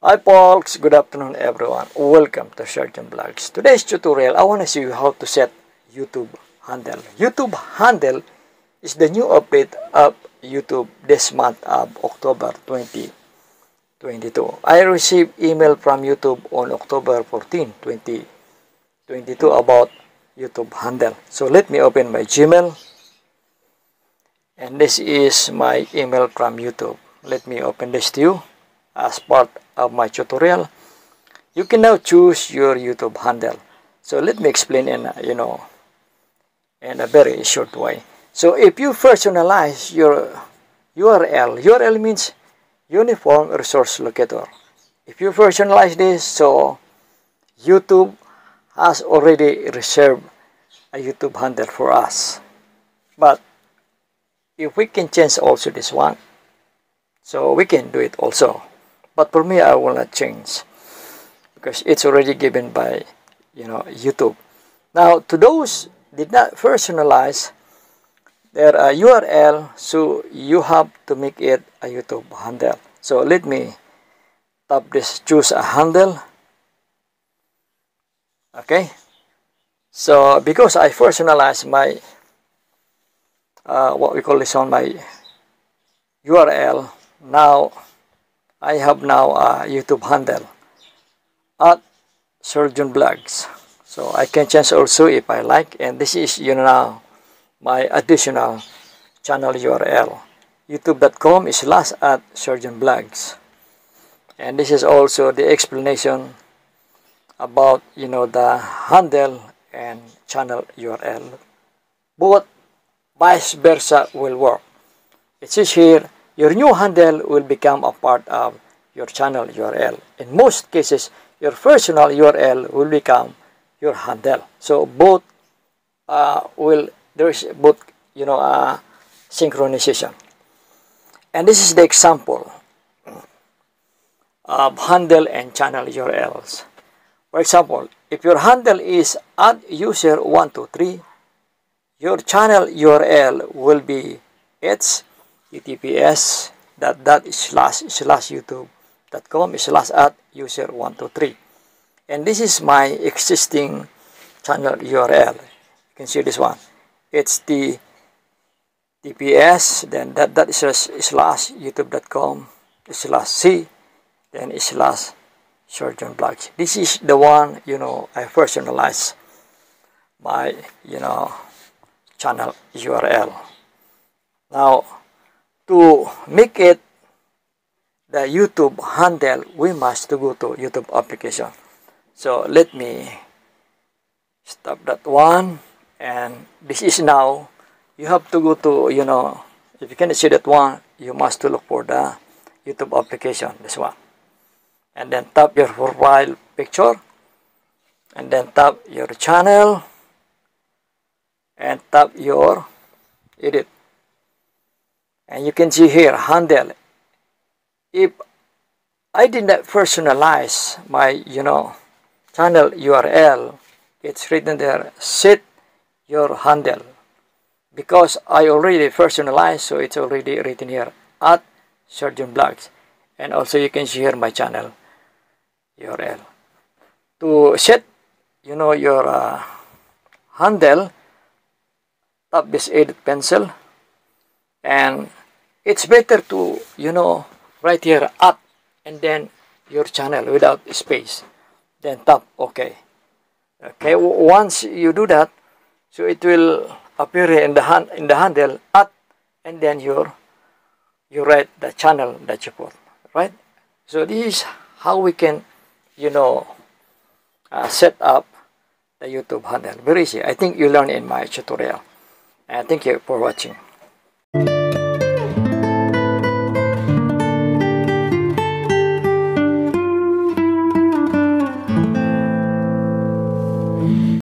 Hi folks, good afternoon everyone. Welcome to ShirlJun Vlogs. Today's tutorial, I want to show you how to set YouTube handle. YouTube handle is the new update of YouTube this month of October 2022. I received email from YouTube on October 14, 2022 about YouTube handle. So let me open my Gmail. And this is my email from YouTube. Let me open this to you. As part of my tutorial, you can now choose your YouTube handle. So let me explain in a very short way. So if you personalize your URL means Uniform Resource Locator. If you personalize this, so YouTube has already reserved a YouTube handle for us. But if we can change also this one, so we can do it also. But for me, I will not change because it's already given by YouTube. Now, to those did not personalize their URL, so you have to make it a YouTube handle. So let me tap this, choose a handle. Okay. So because I personalized my what we call this on my URL, now I have now a YouTube handle at ShirlJun Vlogs. So I can change also if I like. And this is now my additional channel URL. youtube.com/@ShirlJun Vlogs. And this is also the explanation about the handle and channel URL. Both vice versa will work. It says here, your new handle will become a part of your channel URL. In most cases, your personal URL will become your handle. So both there is both synchronization. And this is the example of handle and channel URLs. For example, if your handle is @user123, your channel URL will be https://youtube.com/@user123. And this is my existing channel URL. You can see this one. It's the TPS, then /youtube.com/c, then /ShirlJun Vlogs. This is the one I personalize my channel URL. Now, to make it the YouTube handle, we must go to YouTube application. So let me stop that one. And this is now, you have to go to, if you cannot see that one, you must look for the YouTube application, this one. And then tap your profile picture. And then tap your channel. And tap your edit. And you can see here, handle. If I did not personalize my, channel URL, it's written there, set your handle. Because I already personalized, so it's already written here, @ShirlJun Vlogs. And also you can see here my channel URL. To set, your handle, tap this edit pencil. And it's better to, right here, and then your channel without space. Then tap OK. Okay, once you do that, so it will appear in the handle, and then you write the channel that you put, right? So this is how we can, set up the YouTube handle. Very easy. I think you learn in my tutorial. And thank you for watching.